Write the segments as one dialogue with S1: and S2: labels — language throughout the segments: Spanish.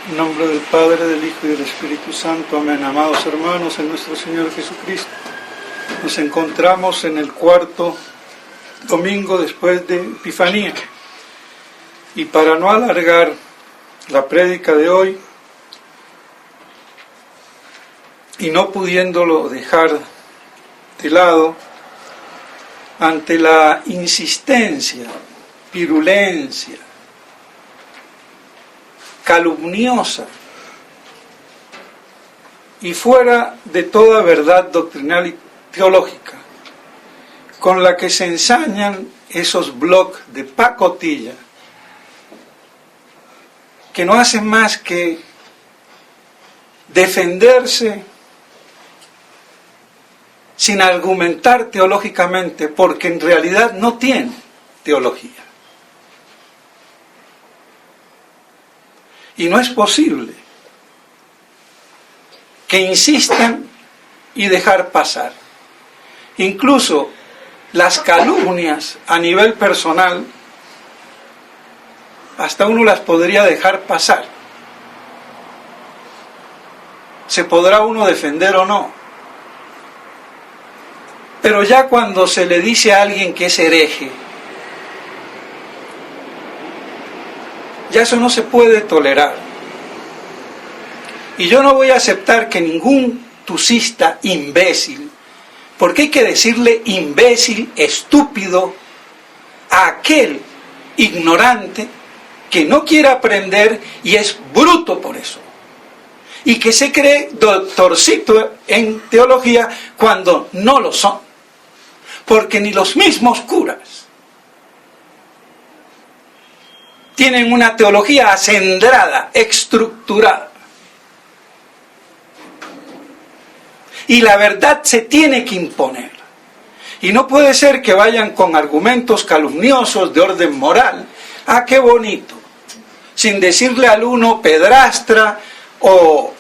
S1: En nombre del Padre, del Hijo y del Espíritu Santo. Amén. Amados hermanos, en nuestro Señor Jesucristo, nos encontramos en el cuarto domingo después de Epifanía. Y para no alargar la prédica de hoy, y no pudiéndolo dejar de lado, ante la insistencia, virulencia, calumniosa y fuera de toda verdad doctrinal y teológica con la que se ensañan esos blogs de pacotilla que no hacen más que defenderse sin argumentar teológicamente, porque en realidad no tienen teología. Y no es posible que insistan y dejar pasar. Incluso las calumnias a nivel personal, hasta uno las podría dejar pasar. Se podrá uno defender o no. Pero ya cuando se le dice a alguien que es hereje, ya eso no se puede tolerar. Y yo no voy a aceptar que ningún tucista imbécil, porque hay que decirle imbécil, estúpido, a aquel ignorante que no quiere aprender y es bruto por eso, y que se cree doctorcito en teología cuando no lo son, porque ni los mismos curas tienen una teología acendrada, estructurada. Y la verdad se tiene que imponer. Y no puede ser que vayan con argumentos calumniosos de orden moral. ¡Ah, qué bonito! Sin decirle al uno pedrastra, o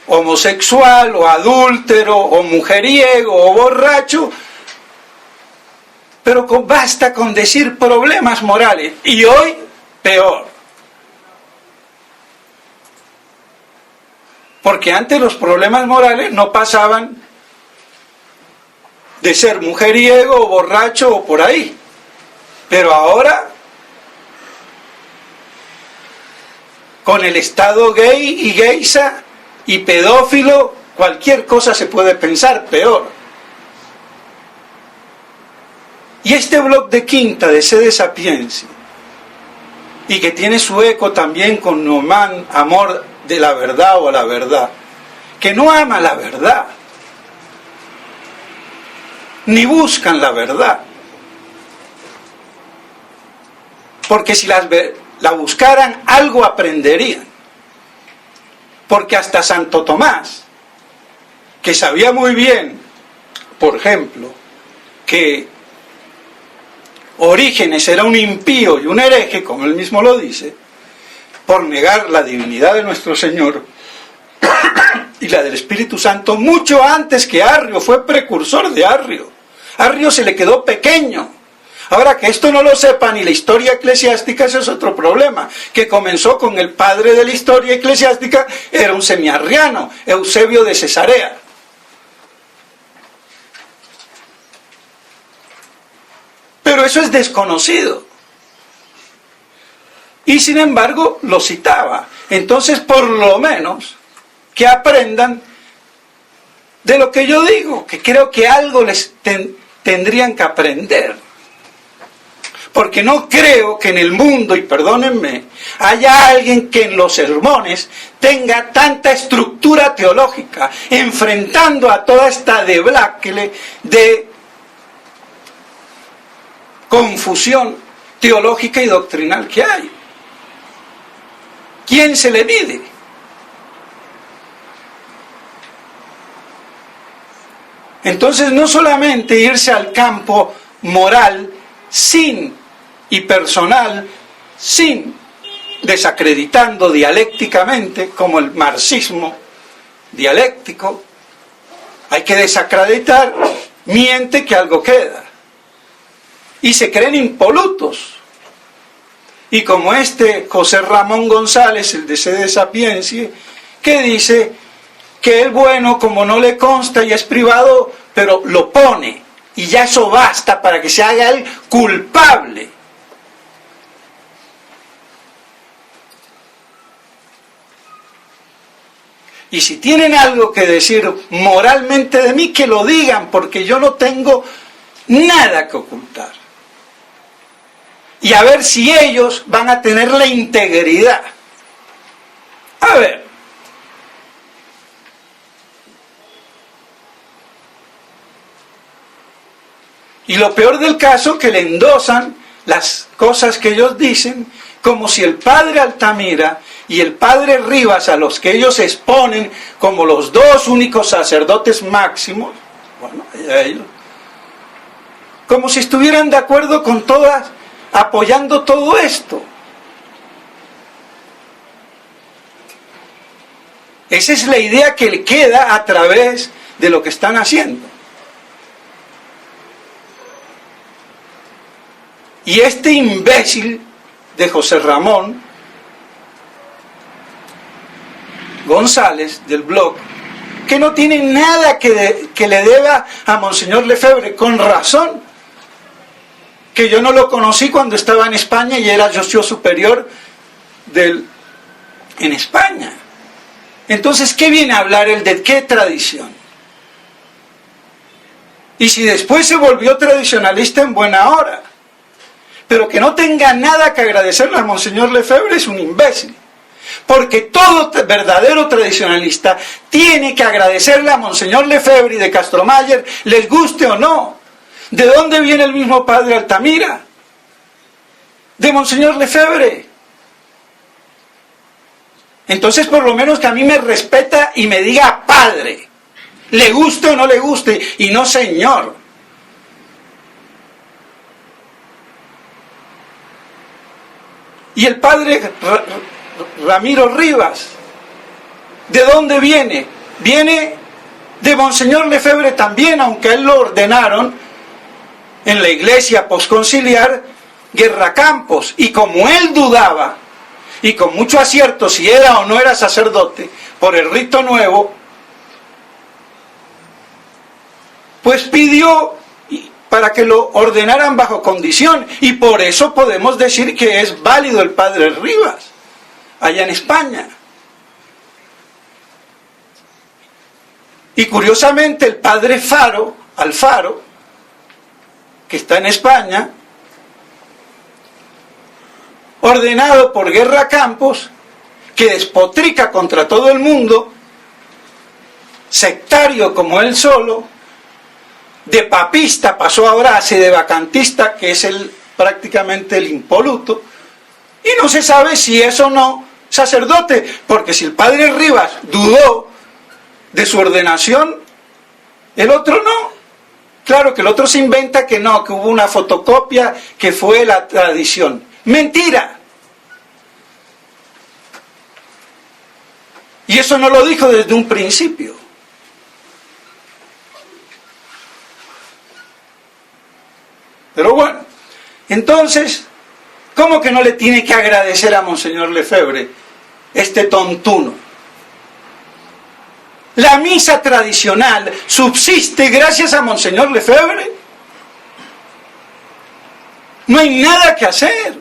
S1: homosexual, o adúltero, o mujeriego, o borracho. Pero basta con decir problemas morales. Y hoy, peor. Porque antes los problemas morales no pasaban de ser mujeriego o borracho o por ahí. Pero ahora, con el estado gay y geisa y pedófilo, cualquier cosa se puede pensar peor. Y este blog de Quinta de Sede Sapientia, y que tiene su eco también con Neumann, amor de la verdad o a la verdad, que no ama la verdad, ni buscan la verdad, porque si la buscaran algo aprenderían, porque hasta Santo Tomás, que sabía muy bien, por ejemplo, que Orígenes era un impío y un hereje, como él mismo lo dice, por negar la divinidad de nuestro Señor y la del Espíritu Santo, mucho antes que Arrio, fue precursor de Arrio. Arrio se le quedó pequeño. Ahora, que esto no lo sepa ni la historia eclesiástica, ese es otro problema, que comenzó con el padre de la historia eclesiástica, era un semiarriano, Eusebio de Cesarea. Pero eso es desconocido. Y sin embargo lo citaba. Entonces, por lo menos que aprendan de lo que yo digo, que creo que algo les tendrían que aprender. Porque no creo que en el mundo, y perdónenme, haya alguien que en los sermones tenga tanta estructura teológica, enfrentando a toda esta debacle de confusión teológica y doctrinal que hay. ¿Quién se le mide? Entonces, no solamente irse al campo moral y personal, desacreditando dialécticamente, como el marxismo dialéctico, hay que desacreditar, miente que algo queda. Y se creen impolutos. y como este José Ramón González, el de Sede Sapientia, que dice que el bueno, como no le consta y es privado, pero lo pone, y ya eso basta para que se haga el culpable. Y si tienen algo que decir moralmente de mí, que lo digan, porque yo no tengo nada que ocultar. Y a ver si ellos van a tener la integridad. A ver. Y lo peor del caso, que le endosan las cosas que ellos dicen, como si el padre Altamira y el padre Rivas, a los que ellos exponen como los dos únicos sacerdotes máximos, bueno, ellos, como si estuvieran de acuerdo con todas, apoyando todo esto. Esa es la idea que le queda a través de lo que están haciendo. Y este imbécil de José Ramón González, del blog, que no tiene nada que le deba a Monseñor Lefebvre, con razón, que yo no lo conocí cuando estaba en España y era socio superior en España. Entonces, ¿qué viene a hablar él de qué tradición? Y si después se volvió tradicionalista, en buena hora. Pero que no tenga nada que agradecerle a Monseñor Lefebvre es un imbécil. Porque todo verdadero tradicionalista tiene que agradecerle a Monseñor Lefebvre y de Castromayer, les guste o no. ¿De dónde viene el mismo padre Altamira? De Monseñor Lefebvre. Entonces, por lo menos que a mí me respeta y me diga padre, le guste o no le guste, y no señor. Y el padre Ramiro Rivas, ¿de dónde viene? Viene de Monseñor Lefebvre también, aunque a él lo ordenaron en la iglesia posconciliar Guerracampos, y como él dudaba, y con mucho acierto si era o no era sacerdote, por el rito nuevo, pues pidió para que lo ordenaran bajo condición, y por eso podemos decir que es válido el padre Rivas, allá en España. Y curiosamente el padre Alfaro, que está en España, ordenado por Guerracampos, que despotrica contra todo el mundo, sectario como él solo, de papista pasó ahora a sedevacantista, que es prácticamente el impoluto, y no se sabe si es o no sacerdote, porque si el padre Rivas dudó de su ordenación, el otro no. Claro que el otro se inventa que no, que hubo una fotocopia, que fue la tradición. ¡Mentira! Y eso no lo dijo desde un principio. Pero bueno, entonces, ¿cómo que no le tiene que agradecer a Monseñor Lefebvre, este tontuno? La misa tradicional subsiste gracias a Monseñor Lefebvre. No hay nada que hacer.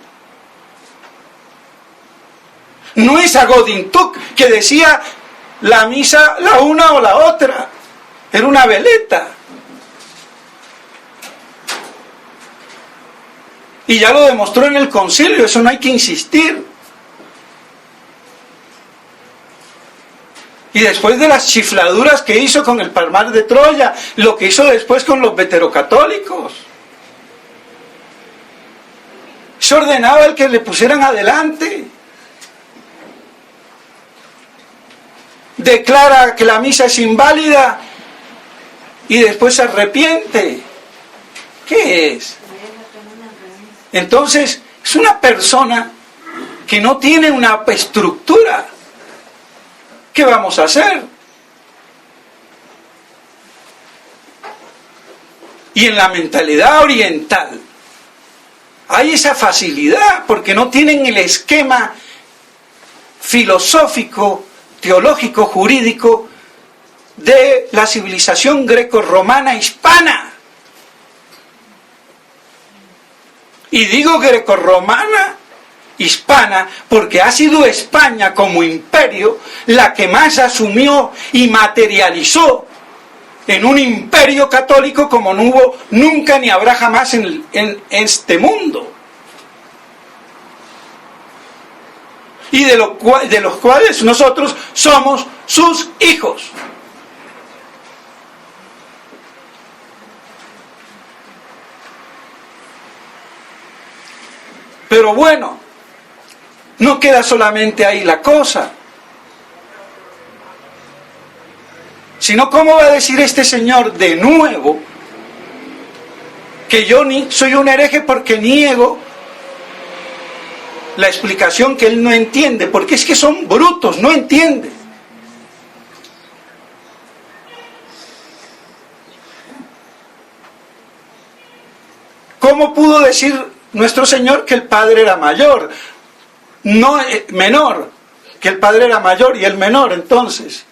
S1: No es a Godintuk que decía la misa la una o la otra. Era una veleta. Y ya lo demostró en el concilio, eso no hay que insistir. Y después de las chifladuras que hizo con el Palmar de Troya, lo que hizo después con los veterocatólicos. Se ordenaba el que le pusieran adelante. Declara que la misa es inválida y después se arrepiente. ¿Qué es? Entonces, es una persona que no tiene una estructura. ¿Qué vamos a hacer? Y en la mentalidad oriental, hay esa facilidad porque no tienen el esquema filosófico, teológico, jurídico de la civilización grecorromana hispana. Y digo grecorromana hispana porque ha sido España como imperio la que más asumió y materializó en un imperio católico como no hubo nunca ni habrá jamás en este mundo. Y de los cuales nosotros somos sus hijos. Pero bueno, no queda solamente ahí la cosa. Sino, ¿cómo va a decir este señor de nuevo que yo soy un hereje porque niego la explicación que él no entiende? Porque es que son brutos, no entienden. ¿Cómo pudo decir nuestro Señor que el Padre era mayor? No, menor, que el Padre era mayor y el menor. Entonces,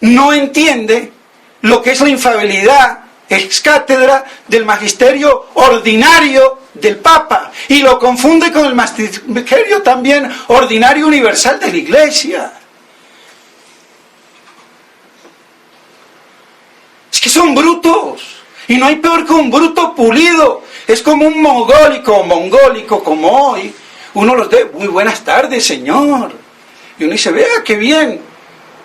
S1: no entiende lo que es la infalibilidad ex cátedra del magisterio ordinario del Papa y lo confunde con el magisterio también ordinario universal de la Iglesia. Es que son brutos y no hay peor que un bruto pulido. Es como un mongólico como hoy. Uno los ve, muy buenas tardes, señor. Y uno dice, vea qué bien.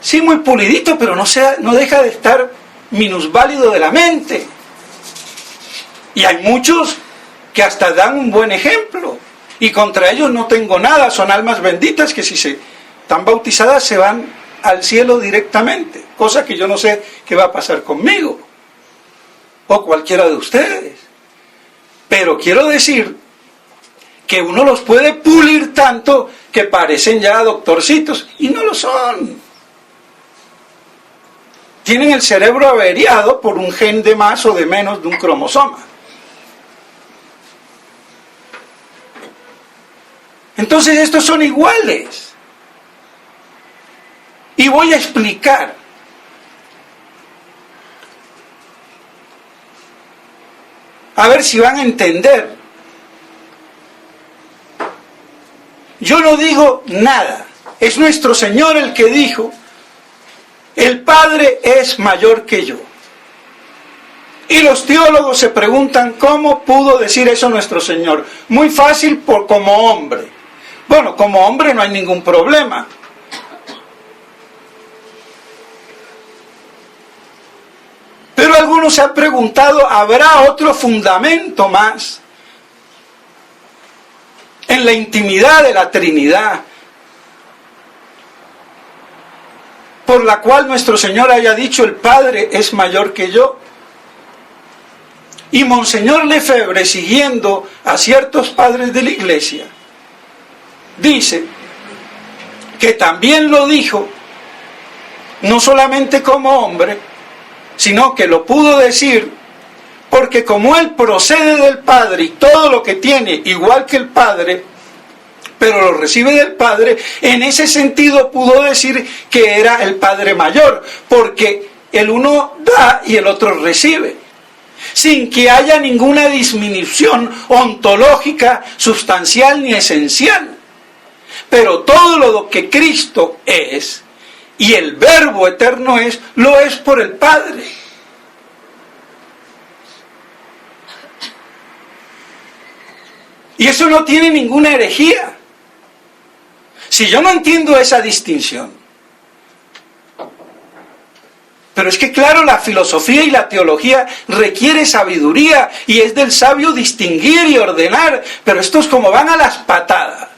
S1: Sí, muy pulidito, pero no deja de estar minusválido de la mente. Y hay muchos que hasta dan un buen ejemplo. Y contra ellos no tengo nada, son almas benditas que si se están bautizadas se van al cielo directamente. Cosa que yo no sé qué va a pasar conmigo. O cualquiera de ustedes. Pero quiero decir que uno los puede pulir tanto que parecen ya doctorcitos. Y no lo son. Tienen el cerebro averiado por un gen de más o de menos de un cromosoma. Entonces estos son iguales. Y voy a explicar. A ver si van a entender. Yo no digo nada. Es nuestro Señor el que dijo: el Padre es mayor que yo. Y los teólogos se preguntan cómo pudo decir eso nuestro Señor. Muy fácil, como hombre. Bueno, como hombre no hay ningún problema. Pero algunos se han preguntado, ¿habrá otro fundamento más en la intimidad de la Trinidad por la cual nuestro Señor haya dicho el Padre es mayor que yo? Y Monseñor Lefebvre, siguiendo a ciertos padres de la Iglesia, dice que también lo dijo no solamente como hombre, sino que lo pudo decir porque como Él procede del Padre y todo lo que tiene igual que el Padre, pero lo recibe del Padre, en ese sentido pudo decir que era el Padre mayor, porque el uno da y el otro recibe, sin que haya ninguna disminución ontológica, sustancial ni esencial. Pero todo lo que Cristo es, y el Verbo eterno es, lo es por el Padre. Y eso no tiene ninguna herejía. Si yo no entiendo esa distinción, pero es que claro, la filosofía y la teología requiere sabiduría y es del sabio distinguir y ordenar, pero estos como van a las patadas.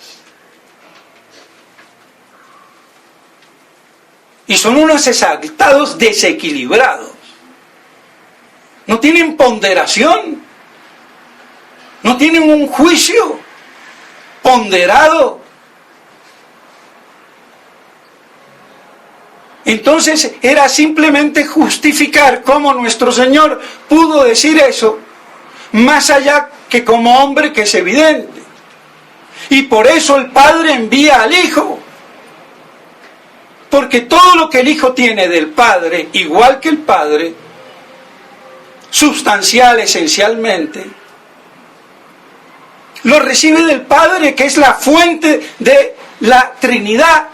S1: Y son unos exaltados desequilibrados. No tienen ponderación. No tienen un juicio ponderado. Entonces era simplemente justificar cómo nuestro Señor pudo decir eso, más allá que como hombre, que es evidente. Y por eso el Padre envía al Hijo. Porque todo lo que el Hijo tiene del Padre, igual que el Padre, sustancial, esencialmente, lo recibe del Padre, que es la fuente de la Trinidad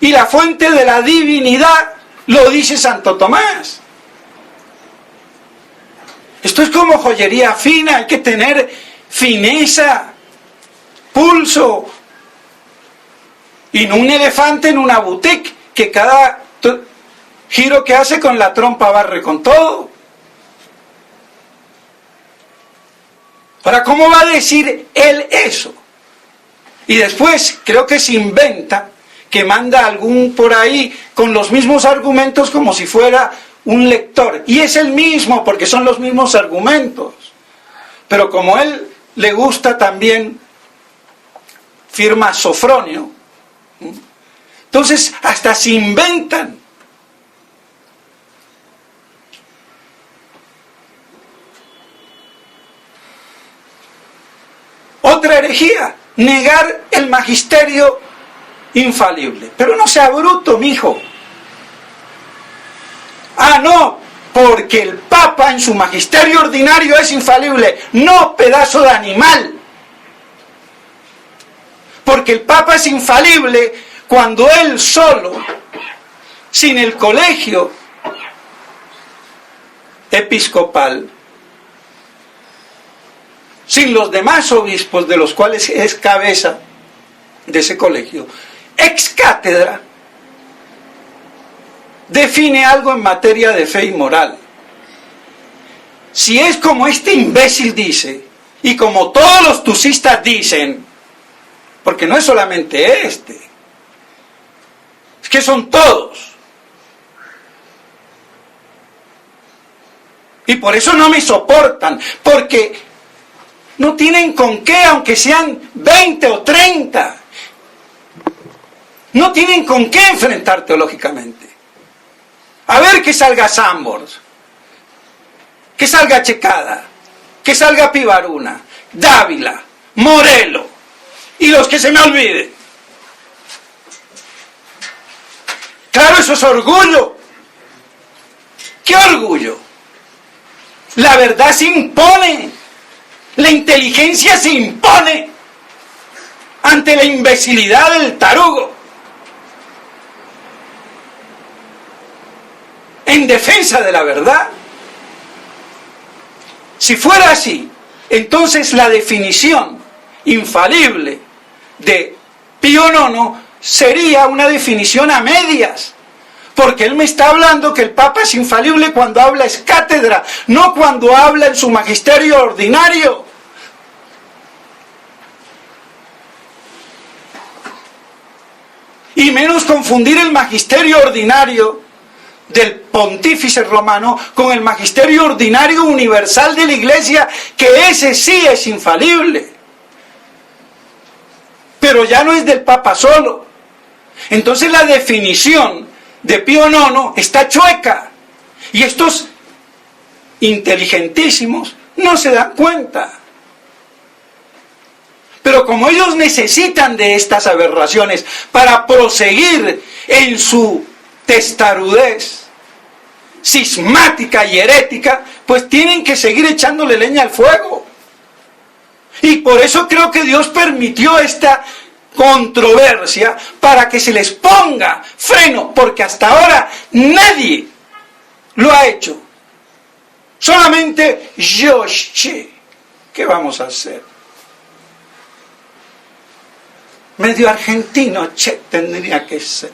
S1: y la fuente de la divinidad, lo dice Santo Tomás. Esto es como joyería fina, hay que tener fineza, pulso, y no un elefante en una boutique que cada giro que hace con la trompa barre con todo. Ahora, ¿cómo va a decir él eso? Y después creo que se inventa que manda algún por ahí con los mismos argumentos como si fuera un lector. Y es el mismo porque son los mismos argumentos. Pero como él le gusta también, firma Sofronio. Entonces hasta se inventan. Otra herejía, negar el magisterio infalible. Pero no sea bruto, mijo. Ah, no, porque el Papa en su magisterio ordinario es infalible. No, pedazo de animal. Porque el Papa es infalible cuando él solo, sin el colegio episcopal, sin los demás obispos de los cuales es cabeza de ese colegio, ex cátedra, define algo en materia de fe y moral. Si es como este imbécil dice, y como todos los tucistas dicen, porque no es solamente este, es que son todos. Y por eso no me soportan, porque no tienen con qué, aunque sean 20 o 30. No tienen con qué enfrentar teológicamente. A ver que salga Sambors, que salga Checada, que salga Pivaruna, Dávila, Morelo, y los que se me olviden. Claro, eso es orgullo. ¿Qué orgullo? La verdad se impone. La inteligencia se impone ante la imbecilidad del tarugo. En defensa de la verdad. Si fuera así, entonces la definición infalible de Pío IX sería una definición a medias, porque él me está hablando que el Papa es infalible cuando habla ex cátedra, no cuando habla en su magisterio ordinario. Y menos confundir el magisterio ordinario del pontífice romano con el magisterio ordinario universal de la Iglesia, que ese sí es infalible. Pero ya no es del Papa solo. Entonces la definición de Pío IX está chueca. Y estos inteligentísimos no se dan cuenta. Pero como ellos necesitan de estas aberraciones para proseguir en su testarudez cismática y herética, pues tienen que seguir echándole leña al fuego. Y por eso creo que Dios permitió esta controversia para que se les ponga freno, porque hasta ahora nadie lo ha hecho. Solamente yo, che, ¿qué vamos a hacer? Medio argentino, che, tendría que ser.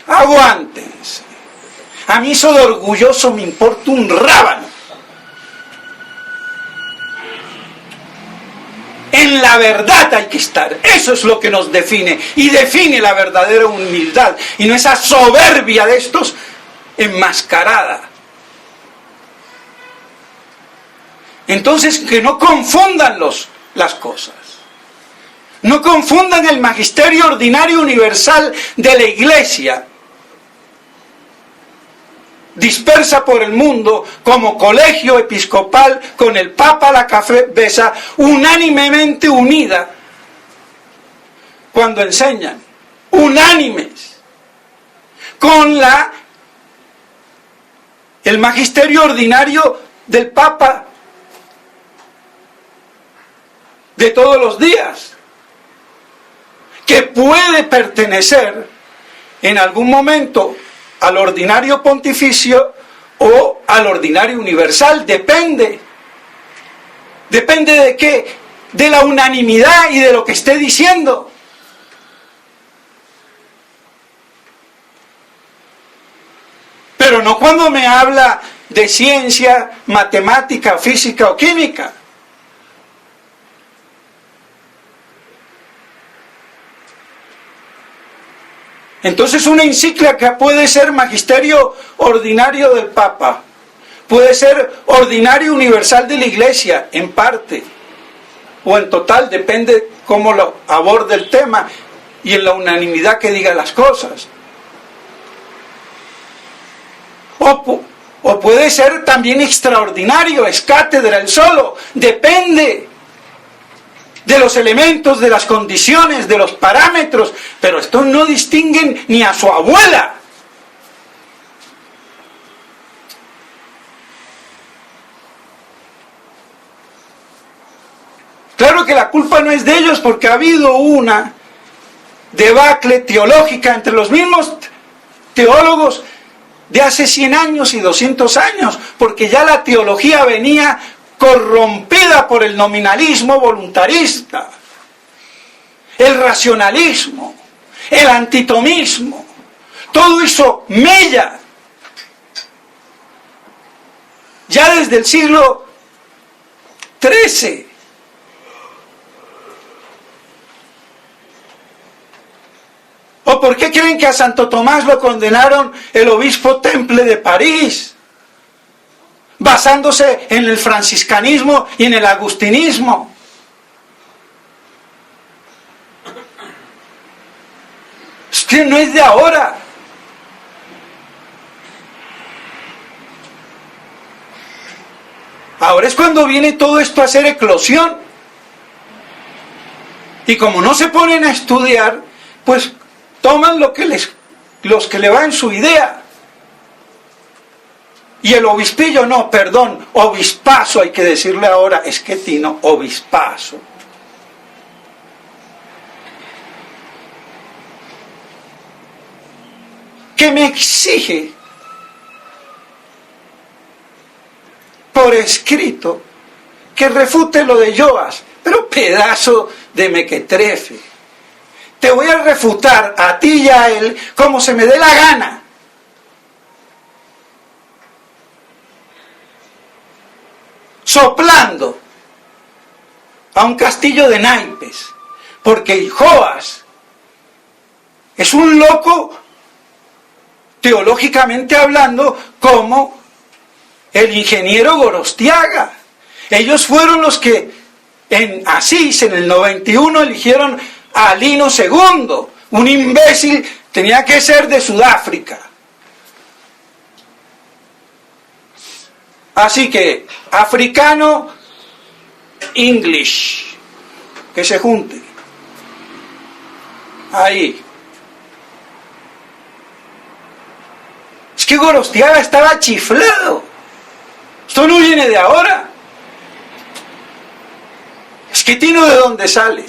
S1: Aguántense. A mí eso de orgulloso me importa un rábano. En la verdad hay que estar. Eso es lo que nos define. Y define la verdadera humildad. Y no esa soberbia de estos enmascarada. Entonces, que no confundan las cosas. No confundan el magisterio ordinario universal de la Iglesia dispersa por el mundo como colegio episcopal con el Papa a la cabeza, unánimemente unida, cuando enseñan, unánimes, con el magisterio ordinario del Papa de todos los días, que puede pertenecer en algún momento al ordinario pontificio o al ordinario universal, depende. ¿Depende de qué? De la unanimidad y de lo que esté diciendo. Pero no cuando me habla de ciencia, matemática, física o química. Entonces una encíclica puede ser magisterio ordinario del Papa, puede ser ordinario universal de la Iglesia, en parte, o en total, depende cómo lo aborde el tema y en la unanimidad que diga las cosas. O puede ser también extraordinario, es cátedra, el solo, depende de los elementos, de las condiciones, de los parámetros, pero estos no distinguen ni a su abuela. Claro que la culpa no es de ellos, porque ha habido una debacle teológica entre los mismos teólogos de hace 100 años y 200 años, porque ya la teología venía corrompida por el nominalismo voluntarista, el racionalismo, el antitomismo. Todo hizo mella ya desde el siglo XIII. ¿O por qué creen que a Santo Tomás lo condenaron el obispo Temple de París? Basándose en el franciscanismo y en el agustinismo. Es que no es de ahora. Ahora es cuando viene todo esto a hacer eclosión. Y como no se ponen a estudiar, pues toman los que le va en su idea. Y el obispillo, no, perdón, obispazo, hay que decirle ahora, esquetino, obispazo. Que me exige por escrito que refute lo de Joas, pero pedazo de mequetrefe. Te voy a refutar a ti y a él como se me dé la gana. Soplando a un castillo de naipes, porque Joas es un loco teológicamente hablando, como el ingeniero Gorostiaga. Ellos fueron los que en Asís en el 91 eligieron a Lino II, un imbécil, tenía que ser de Sudáfrica. Así que, africano, English, que se junte. Ahí. Es que Gorostiaga estaba chiflado. Esto no viene de ahora. Es que Tino, ¿de dónde sale?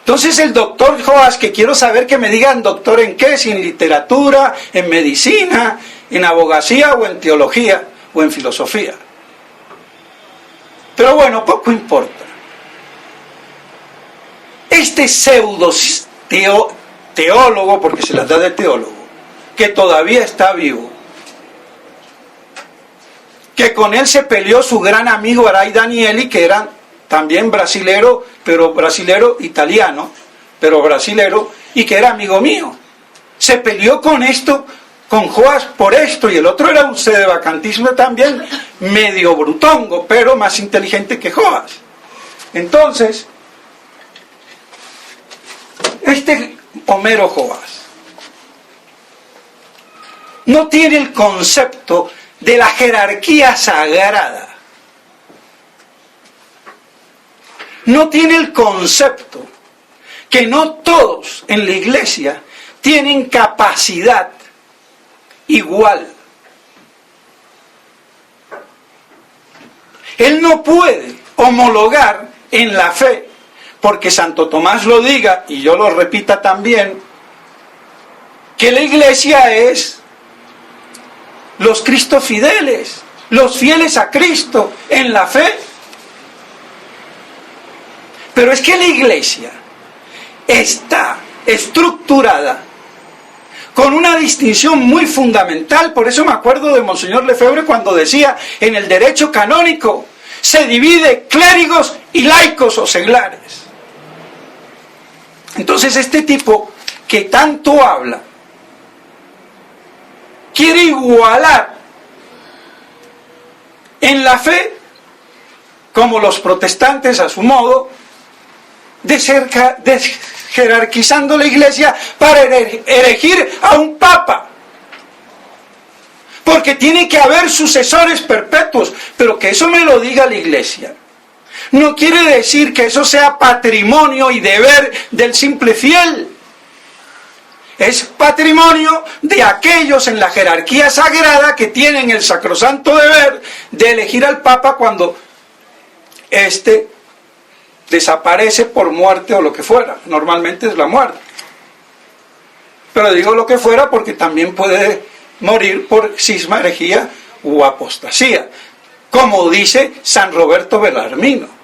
S1: Entonces el doctor Joas, que quiero saber que me digan doctor en qué, si en literatura, en medicina, en abogacía o en teología o en filosofía. Pero bueno, poco importa. Este pseudo teólogo, porque se las da de teólogo, que todavía está vivo, que con él se peleó su gran amigo Aray Danieli, que era también brasilero, pero brasilero italiano, pero brasilero, y que era amigo mío. Se peleó con Joas por esto, y el otro era un sedevacantismo también, medio brutongo, pero más inteligente que Joas. Entonces, este Homero Joas, no tiene el concepto de la jerarquía sagrada. No tiene el concepto que no todos en la iglesia tienen capacidad igual. Él no puede homologar en la fe, porque Santo Tomás lo diga, y yo lo repita también, que la iglesia es los cristofideles, los fieles a Cristo en la fe. Pero es que la iglesia está estructurada con una distinción muy fundamental. Por eso me acuerdo de Monseñor Lefebvre cuando decía, en el derecho canónico se divide clérigos y laicos o seglares. Entonces este tipo que tanto habla quiere igualar en la fe, como los protestantes a su modo, jerarquizando la iglesia para elegir a un papa. Porque tiene que haber sucesores perpetuos, pero que eso me lo diga la iglesia no quiere decir que eso sea patrimonio y deber del simple fiel. Es patrimonio de aquellos en la jerarquía sagrada que tienen el sacrosanto deber de elegir al papa cuando éste desaparece por muerte o lo que fuera. Normalmente es la muerte. Pero digo lo que fuera porque también puede morir por cisma, herejía u apostasía, como dice San Roberto Belarmino.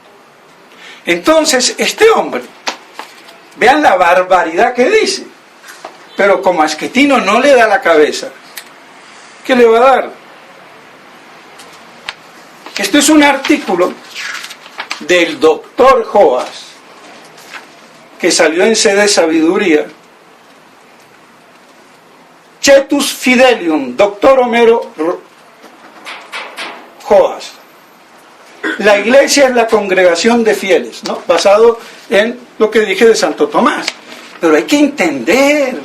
S1: Entonces, este hombre, vean la barbaridad que dice, pero como a Schettino no le da la cabeza, ¿qué le va a dar? Esto es un artículo del doctor Joas, que salió en Sede Sabiduría, Cetus Fidelium, doctor Homero Joas. La iglesia es la congregación de fieles, ¿no? Basado en lo que dije de Santo Tomás. Pero hay que entender.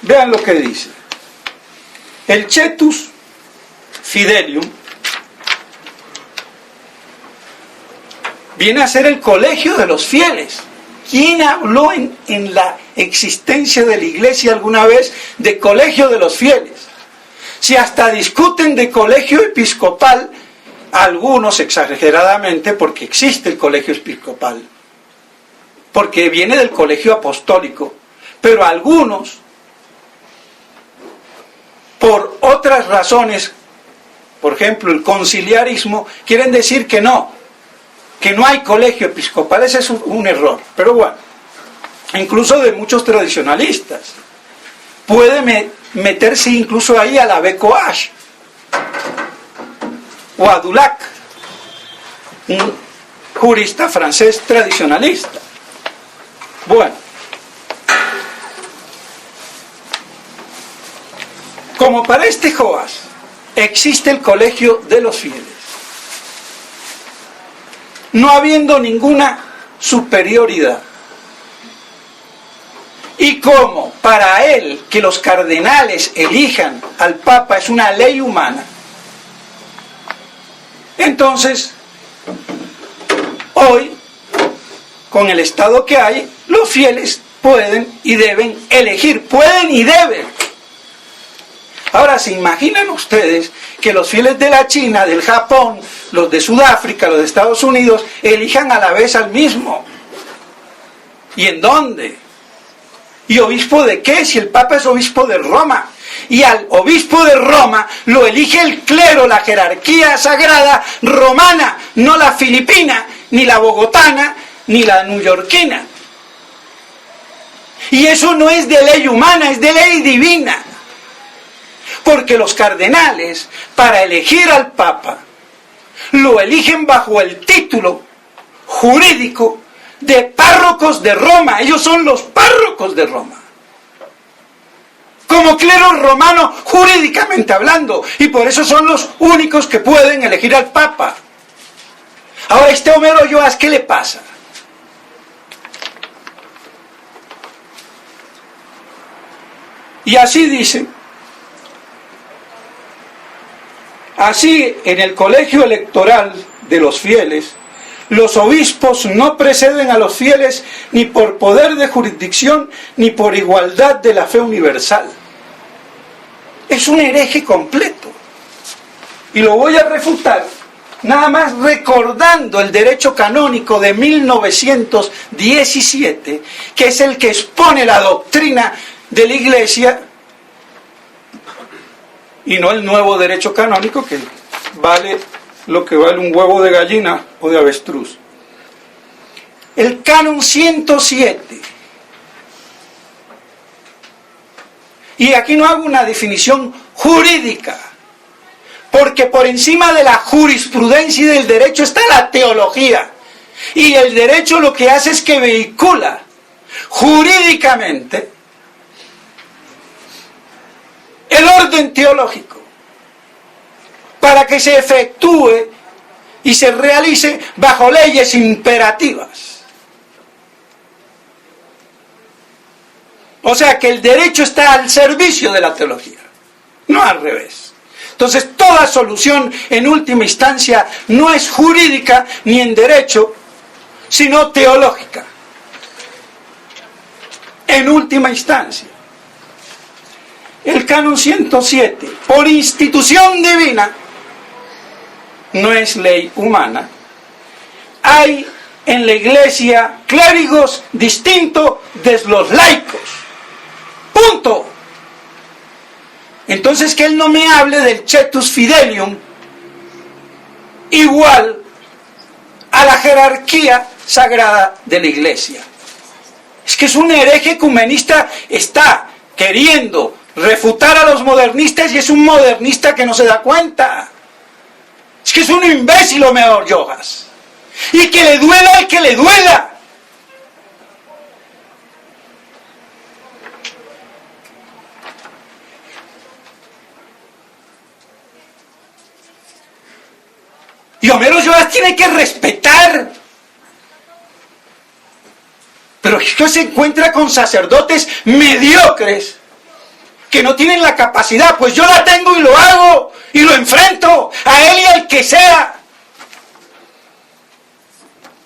S1: Vean lo que dice. El Cetus Fidelium viene a ser el colegio de los fieles. ¿Quién habló en la existencia de la iglesia alguna vez de colegio de los fieles? Si hasta discuten de colegio episcopal, algunos exageradamente, porque existe el colegio episcopal, porque viene del colegio apostólico, pero algunos, por otras razones, por ejemplo el conciliarismo, quieren decir que no hay colegio episcopal. Ese es un error, pero bueno, incluso de muchos tradicionalistas. Puede meterse incluso ahí a la Becoage o a Dulac, un jurista francés tradicionalista. Bueno, como para este Joas existe el colegio de los fieles, no habiendo ninguna superioridad, y como para él que los cardenales elijan al Papa es una ley humana, entonces hoy, con el estado que hay, los fieles pueden y deben elegir, pueden y deben. Ahora, ¿se imaginan ustedes que los fieles de la China, del Japón, los de Sudáfrica, los de Estados Unidos, elijan a la vez al mismo? ¿Y en dónde? ¿Y obispo de qué? Si el Papa es obispo de Roma. Y al obispo de Roma lo elige el clero, la jerarquía sagrada romana, no la filipina, ni la bogotana, ni la neoyorquina. Y eso no es de ley humana, es de ley divina. Porque los cardenales, para elegir al Papa, lo eligen bajo el título jurídico de párrocos de Roma. Ellos son los párrocos de Roma, como clero romano jurídicamente hablando, y por eso son los únicos que pueden elegir al Papa. Ahora, este Homero Joas, ¿qué le pasa? Y así dice: así, en el colegio electoral de los fieles, los obispos no preceden a los fieles ni por poder de jurisdicción ni por igualdad de la fe universal. Es un hereje completo. Y lo voy a refutar nada más recordando el derecho canónico de 1917, que es el que expone la doctrina de la Iglesia, y no el nuevo derecho canónico, que vale lo que vale un huevo de gallina o de avestruz. El canon 107. Y aquí no hago una definición jurídica, porque por encima de la jurisprudencia y del derecho está la teología. Y el derecho lo que hace es que vehicula jurídicamente el orden teológico para que se efectúe y se realice bajo leyes imperativas. O sea que el derecho está al servicio de la teología, no al revés. Entonces toda solución en última instancia no es jurídica ni en derecho, sino teológica. En última instancia. El canon 107, por institución divina, no es ley humana, hay en la Iglesia clérigos distintos de los laicos. Punto. Entonces que él no me hable del cetus fidelium igual a la jerarquía sagrada de la Iglesia. Es que es un hereje ecumenista, está queriendo refutar a los modernistas y es un modernista que no se da cuenta. Es que es un imbécil, Homero Jojas. Y que le duela al que le duela. Y Homero Jojas tiene que respetar. Pero es que se encuentra con sacerdotes mediocres que no tienen la capacidad. Pues yo la tengo y lo hago y lo enfrento a él y al que sea.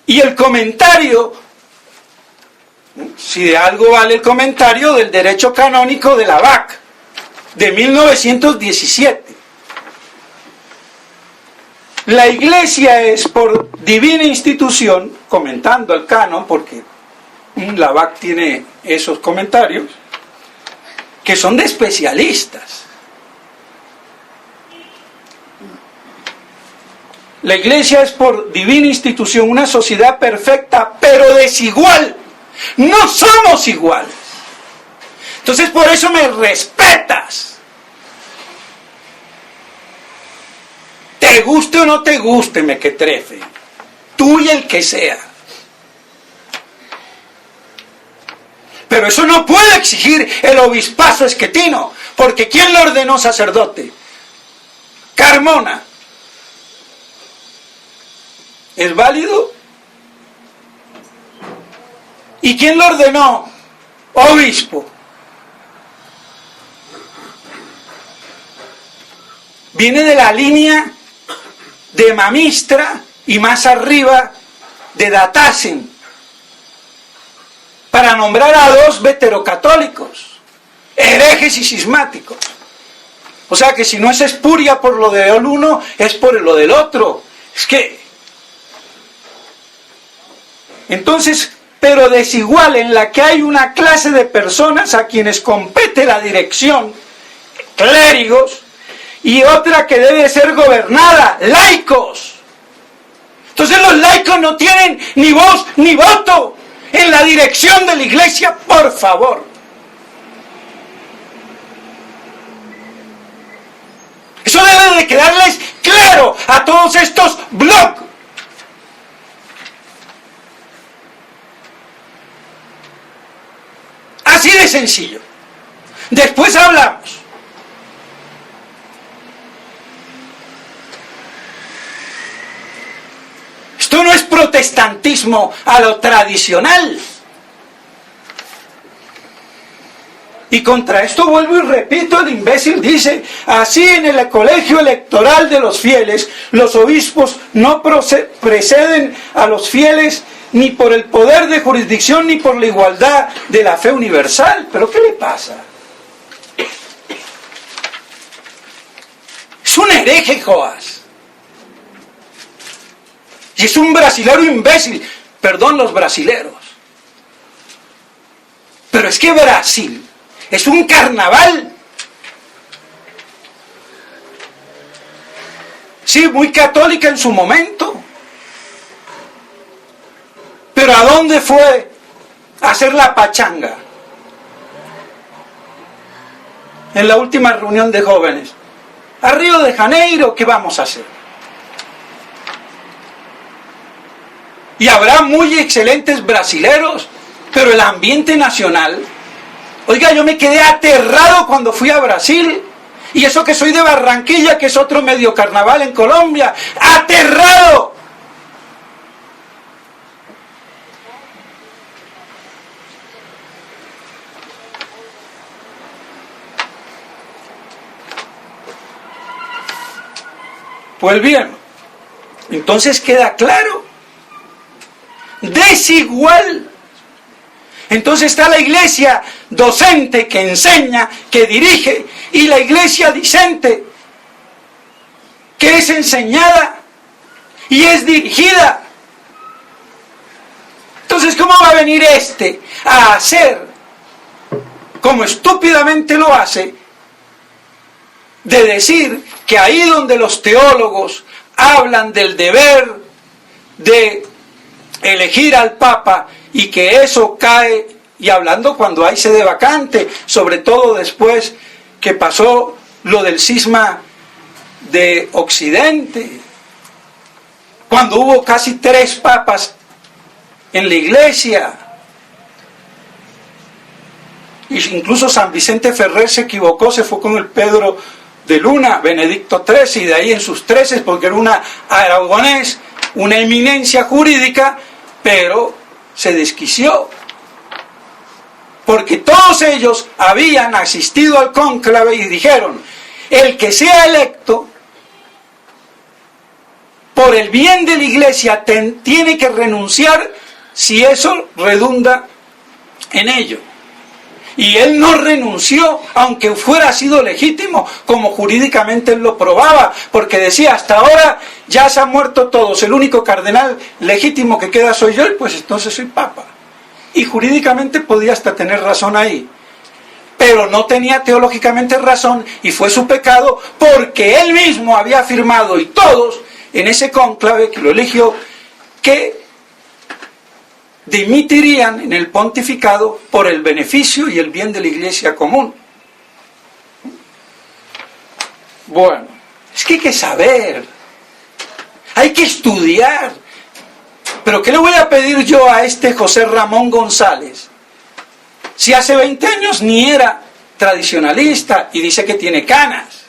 S1: Y el comentario, si de algo vale el comentario del derecho canónico de la BAC de 1917. La Iglesia es por divina institución, comentando el canon, porque la BAC tiene esos comentarios, que son de especialistas. La Iglesia es por divina institución una sociedad perfecta, pero desigual. No somos iguales. Entonces por eso me respetas. Te guste o no te guste, mequetrefe. Tú y el que sea. Pero eso no puede exigir el obispazo esquetino, porque ¿quién lo ordenó sacerdote? Carmona. ¿Es válido? ¿Y quién lo ordenó? Obispo. Viene de la línea de Mamistra y más arriba de Datasen, para nombrar a dos veterocatólicos, herejes y cismáticos. O sea que si no es espuria por lo del uno, es por lo del otro. Es que... Entonces, pero desigual, en la que hay una clase de personas a quienes compete la dirección, clérigos, y otra que debe ser gobernada, laicos. Entonces los laicos no tienen ni voz ni voto en la dirección de la Iglesia, por favor. Eso debe de quedarles claro a todos estos blogs. Así de sencillo. Después hablamos. Esto no es protestantismo a lo tradicional. Y contra esto vuelvo y repito, el imbécil dice, así en el colegio electoral de los fieles, los obispos no preceden a los fieles ni por el poder de jurisdicción ni por la igualdad de la fe universal. ¿Pero qué le pasa? Es un hereje, Joás. Y es un brasilero imbécil. Perdón los brasileros. Pero es que Brasil es un carnaval. Sí, muy católica en su momento. Pero ¿a dónde fue a hacer la pachanga? En la última reunión de jóvenes. A Río de Janeiro, ¿qué vamos a hacer? Y habrá muy excelentes brasileros, pero el ambiente nacional... Oiga, yo me quedé aterrado cuando fui a Brasil, y eso que soy de Barranquilla, que es otro medio carnaval en Colombia, ¡aterrado! Pues bien, entonces queda claro, desigual. Entonces está la iglesia docente que enseña, que dirige, y la iglesia discente que es enseñada y es dirigida. Entonces, ¿cómo va a venir este a hacer, como estúpidamente lo hace, de decir que ahí donde los teólogos hablan del deber de elegir al Papa y que eso cae, y hablando cuando hay sede vacante, sobre todo después que pasó lo del cisma de Occidente, cuando hubo casi 3 papas en la iglesia, y incluso San Vicente Ferrer se equivocó, se fue con el Pedro de Luna, Benedicto XIII, y de ahí en sus 13, porque era una aragonés, una eminencia jurídica, pero se desquició, porque todos ellos habían asistido al cónclave y dijeron, el que sea electo, por el bien de la iglesia, tiene que renunciar si eso redunda en ello. Y él no renunció, aunque fuera sido legítimo, como jurídicamente él lo probaba, porque decía, hasta ahora ya se han muerto todos, el único cardenal legítimo que queda soy yo, y pues entonces soy papa. Y jurídicamente podía hasta tener razón ahí. Pero no tenía teológicamente razón, y fue su pecado, porque él mismo había afirmado, y todos, en ese cónclave que lo eligió, que dimitirían en el pontificado por el beneficio y el bien de la iglesia común. Bueno, es que hay que saber, hay que estudiar. Pero ¿qué le voy a pedir yo a este José Ramón González? Si hace 20 años ni era tradicionalista y dice que tiene canas,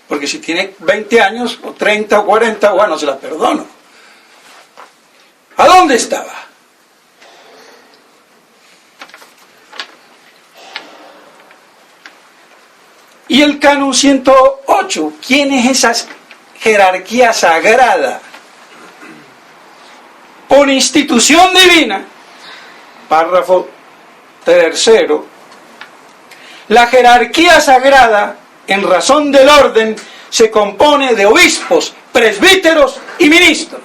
S1: porque si tiene 20 años o 30 o 40, bueno, se la perdono. ¿A dónde estaba? Y el canon 108, ¿quién es esa jerarquía sagrada? Por institución divina, párrafo 3, la jerarquía sagrada, en razón del orden, se compone de obispos, presbíteros y ministros.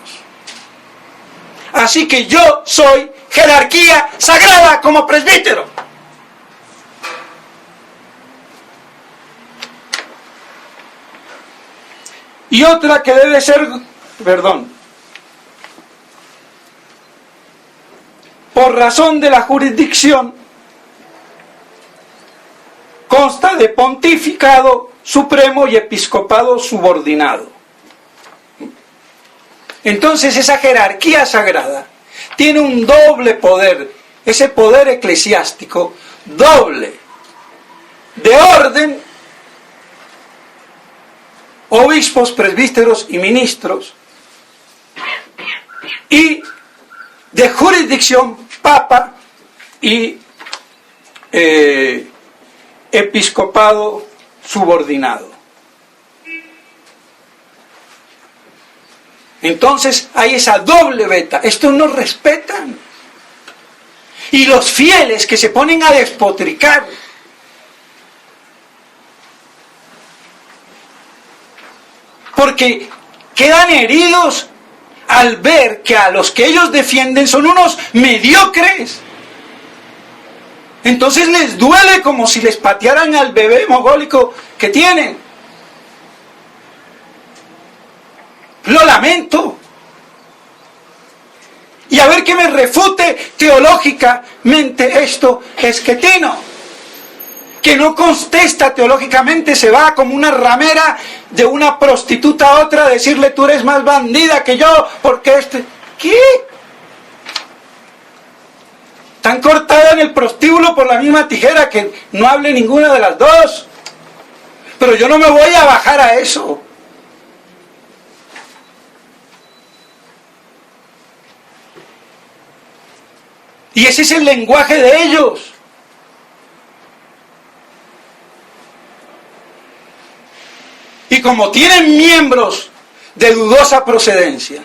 S1: Así que yo soy jerarquía sagrada como presbítero. Y otra que debe ser, por razón de la jurisdicción, consta de pontificado supremo y episcopado subordinado. Entonces esa jerarquía sagrada tiene un doble poder, ese poder eclesiástico doble, de orden, obispos, presbíteros y ministros, y de jurisdicción, papa y episcopado subordinado. Entonces hay esa doble veta. Estos no respetan. Y los fieles que se ponen a despotricar. Porque quedan heridos al ver que a los que ellos defienden son unos mediocres. Entonces les duele como si les patearan al bebé mogólico que tienen. Lo lamento. Y a ver que me refute teológicamente esto Esquetino, que no contesta teológicamente, se va como una ramera de una prostituta a otra a decirle tú eres más bandida que yo, porque ¿qué? Tan cortada en el prostíbulo por la misma tijera que no hable ninguna de las dos. Pero yo no me voy a bajar a eso. Y ese es el lenguaje de ellos. Y como tienen miembros de dudosa procedencia,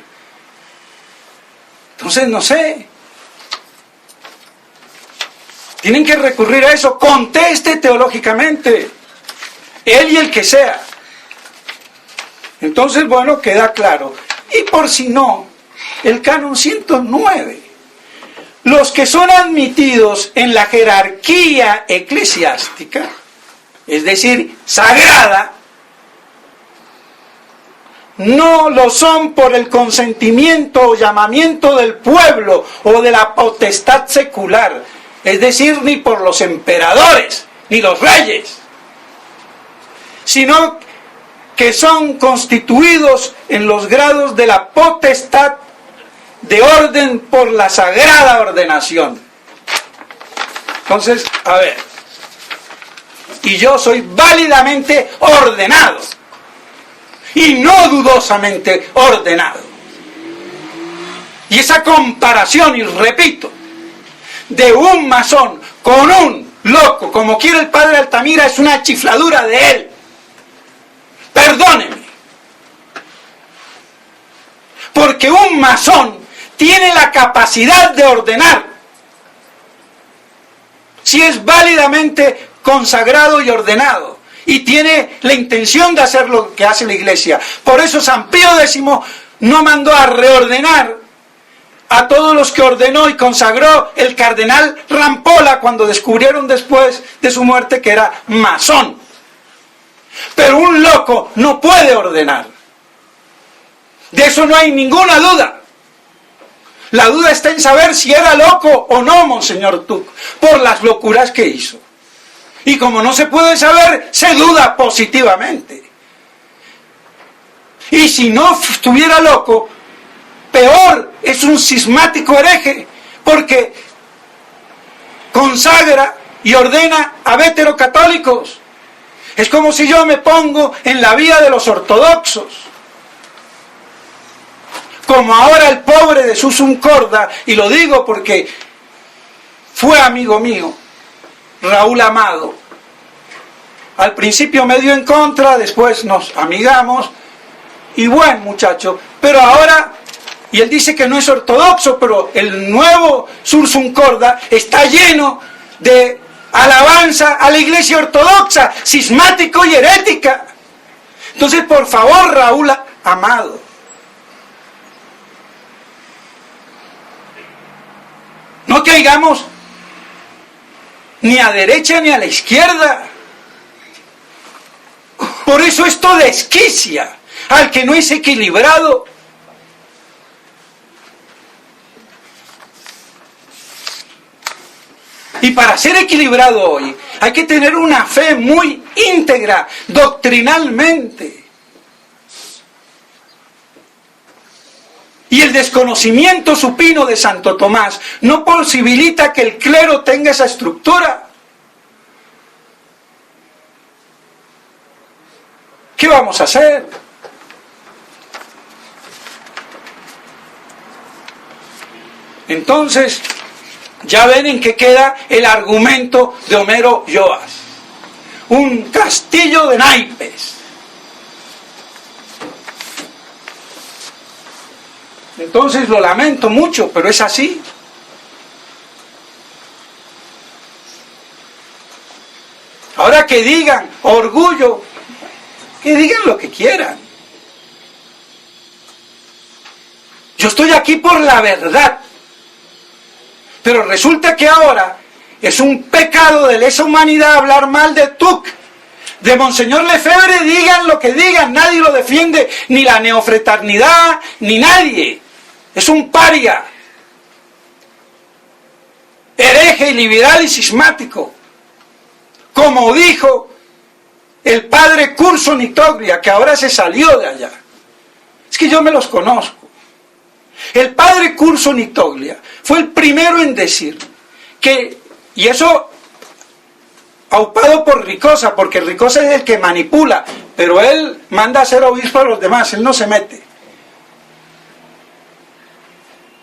S1: entonces no sé, tienen que recurrir a eso. Conteste teológicamente, él y el que sea. Entonces, bueno, queda claro. Y por si no, el canon 109. Los que son admitidos en la jerarquía eclesiástica, es decir, sagrada, no lo son por el consentimiento o llamamiento del pueblo o de la potestad secular, es decir, ni por los emperadores, ni los reyes, sino que son constituidos en los grados de la potestad de orden por la sagrada ordenación. Entonces, a ver, y yo soy válidamente ordenado, y no dudosamente ordenado. Y esa comparación, y repito, de un masón con un loco, como quiere el padre Altamira, es una chifladura de él. Perdóneme. Porque un masón tiene la capacidad de ordenar, si es válidamente consagrado y ordenado, y tiene la intención de hacer lo que hace la Iglesia. Por eso San Pío X no mandó a reordenar a todos los que ordenó y consagró el cardenal Rampolla cuando descubrieron después de su muerte que era masón. Pero un loco no puede ordenar. De eso no hay ninguna duda. La duda está en saber si era loco o no, Monseñor Tuc, por las locuras que hizo. Y como no se puede saber, se duda positivamente. Y si no estuviera loco, peor, es un cismático hereje, porque consagra y ordena a veterocatólicos. Es como si yo me pongo en la vía de los ortodoxos. Como ahora el pobre de Susun Corda, y lo digo porque fue amigo mío, Raúl Amado. Al principio me dio en contra, después nos amigamos, y buen muchacho, pero ahora, y él dice que no es ortodoxo, pero el nuevo Susun Corda está lleno de alabanza a la Iglesia ortodoxa, cismático y herética. Entonces, por favor, Raúl Amado, no caigamos ni a derecha ni a la izquierda. Por eso esto desquicia al que no es equilibrado. Y para ser equilibrado hoy hay que tener una fe muy íntegra doctrinalmente. Y el desconocimiento supino de Santo Tomás no posibilita que el clero tenga esa estructura. ¿Qué vamos a hacer? Entonces, ya ven en qué queda el argumento de Homero Joas. un castillo de naipes. Entonces lo lamento mucho, pero es así. Ahora que digan orgullo, que digan lo que quieran. Yo estoy aquí por la verdad. Pero resulta que ahora es un pecado de lesa humanidad hablar mal de Tuc, de Monseñor Lefebvre, digan lo que digan, nadie lo defiende, ni la neofraternidad, ni nadie. Es un paria, hereje, liberal y cismático. Como dijo el padre Curso Nitoglia, que ahora se salió de allá. Es que yo me los conozco. El padre Curso Nitoglia fue el primero en decir que, y eso aupado por Ricosa, porque Ricosa es el que manipula, pero él manda a ser obispo a los demás, él no se mete.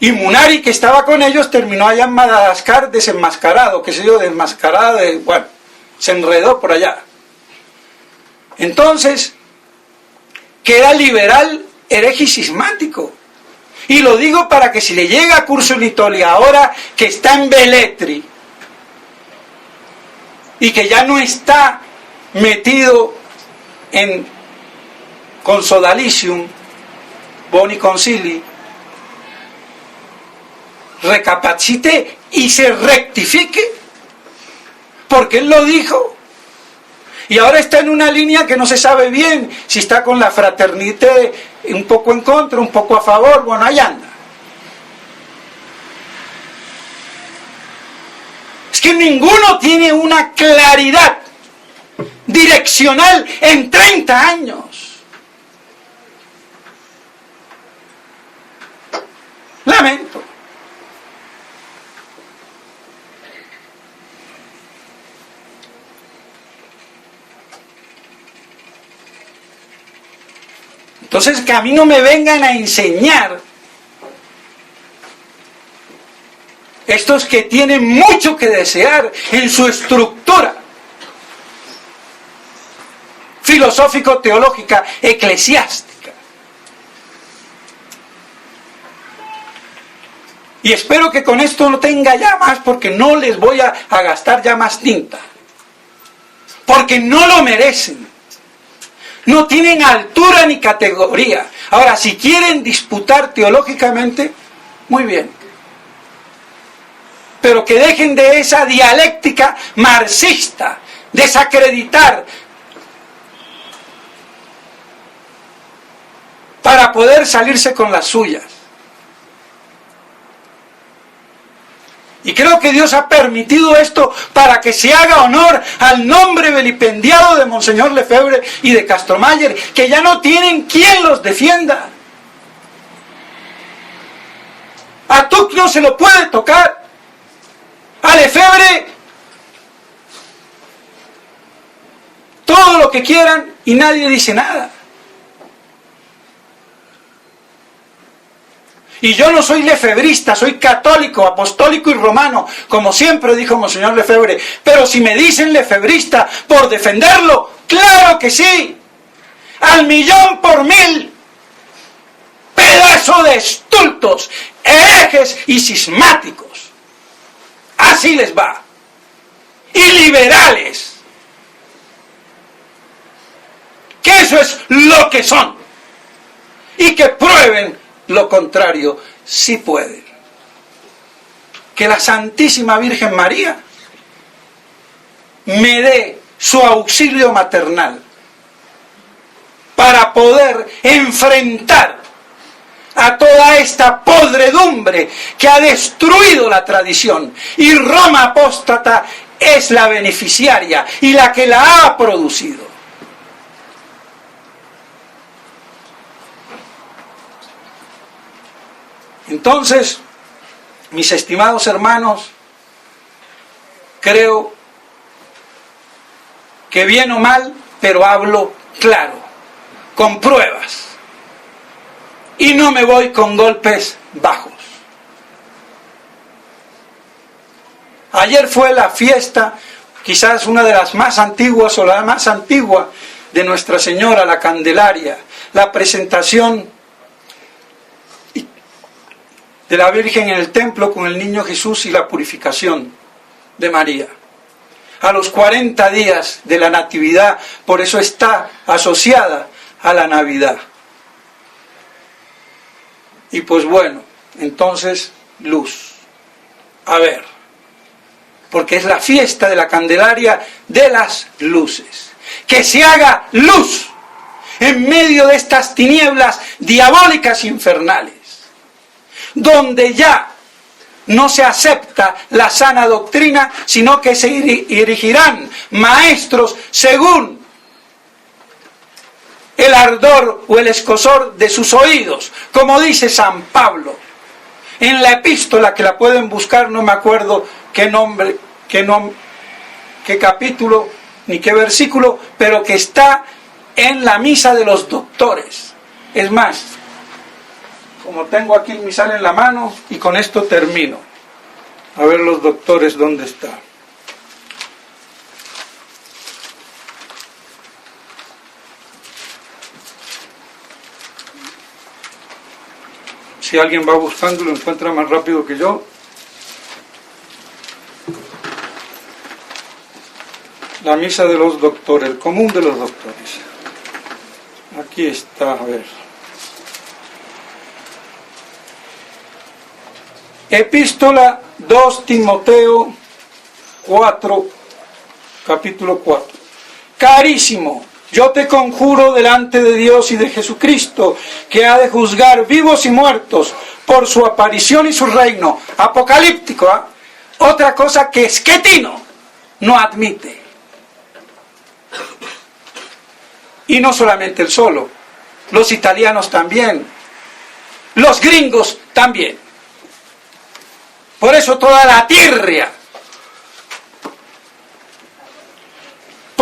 S1: Y Munari, que estaba con ellos, terminó allá en Madagascar desenmascarado, qué sé yo, desmascarado, bueno, se enredó por allá. Entonces, queda liberal, hereje y cismático. Y lo digo para que si le llega a Curso Nitoglia ahora que está en Velletri y que ya no está metido en Consodalicium, Boni Concili, recapacite y se rectifique, porque él lo dijo. Y ahora está en una línea que no se sabe bien si está con la fraternité un poco en contra, un poco a favor, bueno, ahí anda. Es que ninguno tiene una claridad direccional en 30 años. Lamento. Entonces, que a mí no me vengan a enseñar estos que tienen mucho que desear en su estructura filosófico-teológica eclesiástica. Y espero que con esto no tenga ya más, porque no les voy a gastar ya más tinta, porque no lo merecen. No tienen altura ni categoría. Ahora, si quieren disputar teológicamente, muy bien. Pero que dejen de esa dialéctica marxista, desacreditar, para poder salirse con las suyas. Y creo que Dios ha permitido esto para que se haga honor al nombre vilipendiado de Monseñor Lefebvre y de Castromayer, que ya no tienen quien los defienda. A Tuc no se lo puede tocar. A Lefebvre todo lo que quieran y nadie dice nada. Y yo no soy lefebrista, soy católico, apostólico y romano, como siempre dijo Monseñor Lefebvre. Pero si me dicen lefebrista por defenderlo, ¡claro que sí! ¡Al millón por mil! ¡Pedazo de estultos, herejes y cismáticos! Así les va. Y liberales. Que eso es lo que son. Y que prueben lo contrario, si pueden. Que la Santísima Virgen María me dé su auxilio maternal para poder enfrentar a toda esta podredumbre que ha destruido la tradición. Y Roma apóstata es la beneficiaria y la que la ha producido. Entonces, mis estimados hermanos, creo que bien o mal, pero hablo claro, con pruebas, y no me voy con golpes bajos. Ayer fue la fiesta, quizás una de las más antiguas o la más antigua de Nuestra Señora, la Candelaria, la presentación de la Virgen en el templo con el niño Jesús y la purificación de María. A los 40 días de la Natividad, por eso está asociada a la Navidad. Y pues bueno, entonces, luz. A ver, porque es la fiesta de la Candelaria de las luces. Que se haga luz en medio de estas tinieblas diabólicas infernales, donde ya no se acepta la sana doctrina, sino que se erigirán maestros según el ardor o el escozor de sus oídos, como dice San Pablo en la epístola, que la pueden buscar, no me acuerdo qué nombre, qué capítulo ni qué versículo, pero que está en la misa de los doctores. Es más, como tengo aquí el misal en la mano, y con esto termino. A ver los doctores dónde está. Si alguien va buscando, lo encuentra más rápido que yo. La misa de los doctores, el común de los doctores. Aquí está, a ver. Epístola 2 Timoteo 4, capítulo 4. Carísimo, yo te conjuro delante de Dios y de Jesucristo, que ha de juzgar vivos y muertos por su aparición y su reino. Apocalíptico, ¿eh? Otra cosa que Schettino no admite. Y no solamente él solo, los italianos también, los gringos también. Por eso toda la tirria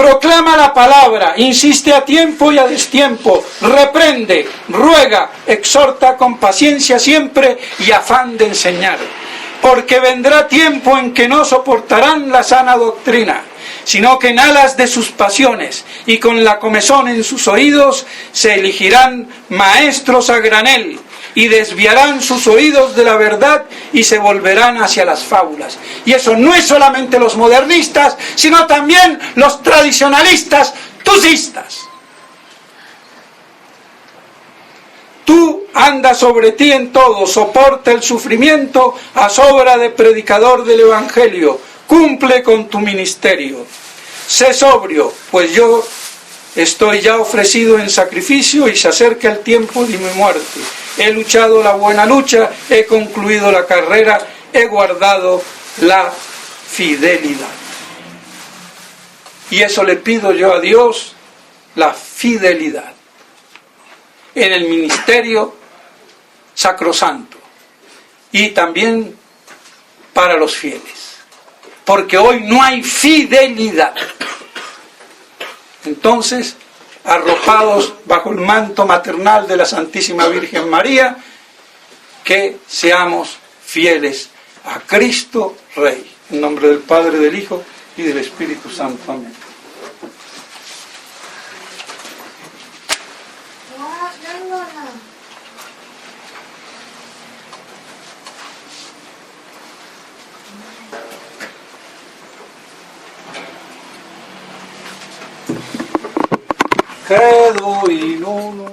S1: proclama la palabra, insiste a tiempo y a destiempo, reprende, ruega, exhorta con paciencia siempre y afán de enseñar. Porque vendrá tiempo en que no soportarán la sana doctrina, sino que en alas de sus pasiones y con la comezón en sus oídos se elegirán maestros a granel, y desviarán sus oídos de la verdad y se volverán hacia las fábulas. Y eso no es solamente los modernistas, sino también los tradicionalistas tusistas. Tú anda sobre ti en todo, soporta el sufrimiento a sobra de predicador del Evangelio, cumple con tu ministerio. Sé sobrio, pues yo estoy ya ofrecido en sacrificio y se acerca el tiempo de mi muerte. He luchado la buena lucha, he concluido la carrera, he guardado la fidelidad. Y eso le pido yo a Dios, la fidelidad en el ministerio sacrosanto y también para los fieles, porque hoy no hay fidelidad. Entonces, arropados bajo el manto maternal de la Santísima Virgen María, que seamos fieles a Cristo Rey. En nombre del Padre, del Hijo y del Espíritu Santo. Amén. Credo in uno